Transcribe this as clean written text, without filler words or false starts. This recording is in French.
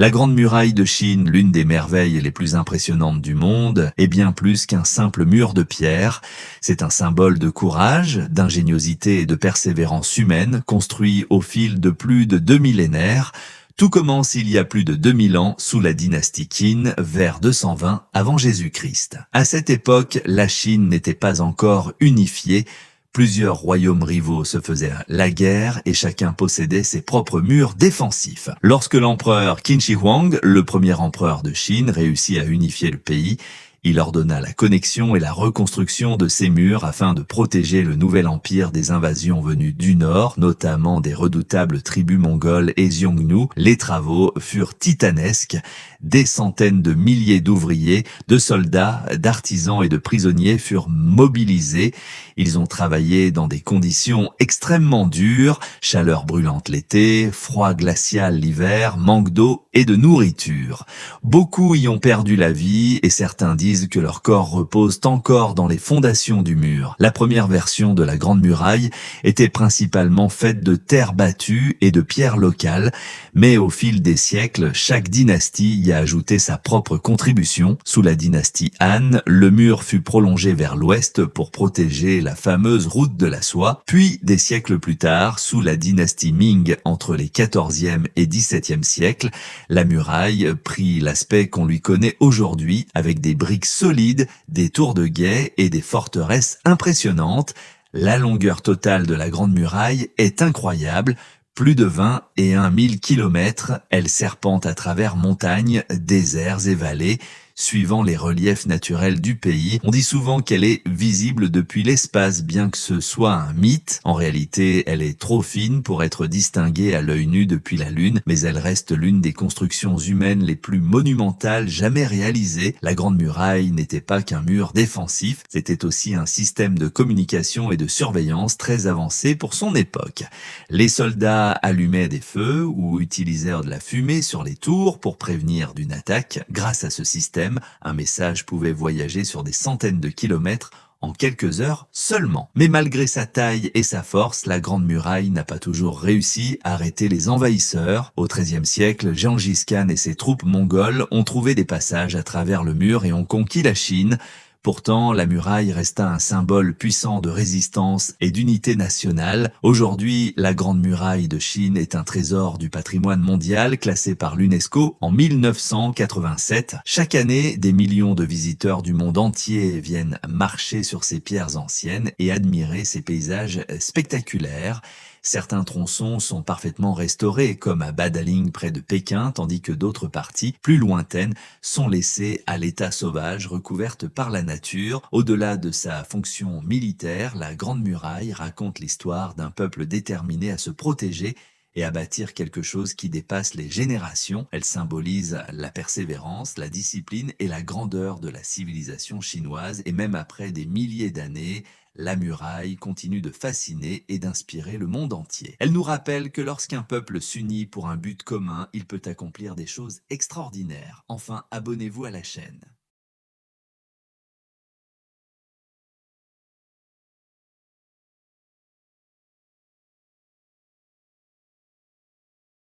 La Grande Muraille de Chine, l'une des merveilles les plus impressionnantes du monde, est bien plus qu'un simple mur de pierre. C'est un symbole de courage, d'ingéniosité et de persévérance humaine, construit au fil de plus de 2 millénaires. Tout commence il y a plus de 2000 ans sous la dynastie Qin, vers 220 avant Jésus-Christ. À cette époque, la Chine n'était pas encore unifiée. Plusieurs royaumes rivaux se faisaient la guerre et chacun possédait ses propres murs défensifs. Lorsque l'empereur Qin Shi Huang, le premier empereur de Chine, réussit à unifier le pays, il ordonna la connexion et la reconstruction de ces murs afin de protéger le nouvel empire des invasions venues du nord, notamment des redoutables tribus mongoles et Xiongnu. Les travaux furent titanesques. Des centaines de milliers d'ouvriers, de soldats, d'artisans et de prisonniers furent mobilisés. Ils ont travaillé dans des conditions extrêmement dures, chaleur brûlante l'été, froid glacial l'hiver, manque d'eau et de nourriture. Beaucoup y ont perdu la vie et certains disent que leurs corps reposent encore dans les fondations du mur. La première version de la Grande Muraille était principalement faite de terre battue et de pierres locales, mais au fil des siècles, chaque dynastie y a ajouté sa propre contribution. Sous la dynastie Han, le mur fut prolongé vers l'ouest pour protéger la fameuse route de la soie. Puis, des siècles plus tard, sous la dynastie Ming, entre les 14e et 17e siècles, la muraille prit l'aspect qu'on lui connaît aujourd'hui, avec des briques solides, des tours de guet et des forteresses impressionnantes. La longueur totale de la Grande Muraille est incroyable. Plus de 21 000 kilomètres, elle serpente à travers montagnes, déserts et vallées, suivant les reliefs naturels du pays. On dit souvent qu'elle est visible depuis l'espace, bien que ce soit un mythe. En réalité, elle est trop fine pour être distinguée à l'œil nu depuis la Lune, mais elle reste l'une des constructions humaines les plus monumentales jamais réalisées. La Grande Muraille n'était pas qu'un mur défensif, c'était aussi un système de communication et de surveillance très avancé pour son époque. Les soldats allumaient des feux ou utilisèrent de la fumée sur les tours pour prévenir d'une attaque. Grâce à ce système, un message pouvait voyager sur des centaines de kilomètres en quelques heures seulement. Mais malgré sa taille et sa force, la Grande Muraille n'a pas toujours réussi à arrêter les envahisseurs. Au XIIIe siècle, Gengis Khan et ses troupes mongoles ont trouvé des passages à travers le mur et ont conquis la Chine. Pourtant, la muraille resta un symbole puissant de résistance et d'unité nationale. Aujourd'hui, la Grande Muraille de Chine est un trésor du patrimoine mondial classé par l'UNESCO en 1987. Chaque année, des millions de visiteurs du monde entier viennent marcher sur ces pierres anciennes et admirer ces paysages spectaculaires. Certains tronçons sont parfaitement restaurés, comme à Badaling près de Pékin, tandis que d'autres parties, plus lointaines, sont laissées à l'état sauvage, recouvertes par la nature. Au-delà de sa fonction militaire, la Grande Muraille raconte l'histoire d'un peuple déterminé à se protéger et à bâtir quelque chose qui dépasse les générations. Elle symbolise la persévérance, la discipline et la grandeur de la civilisation chinoise. Et même après des milliers d'années, la muraille continue de fasciner et d'inspirer le monde entier. Elle nous rappelle que lorsqu'un peuple s'unit pour un but commun, il peut accomplir des choses extraordinaires. Enfin, abonnez-vous à la chaîne.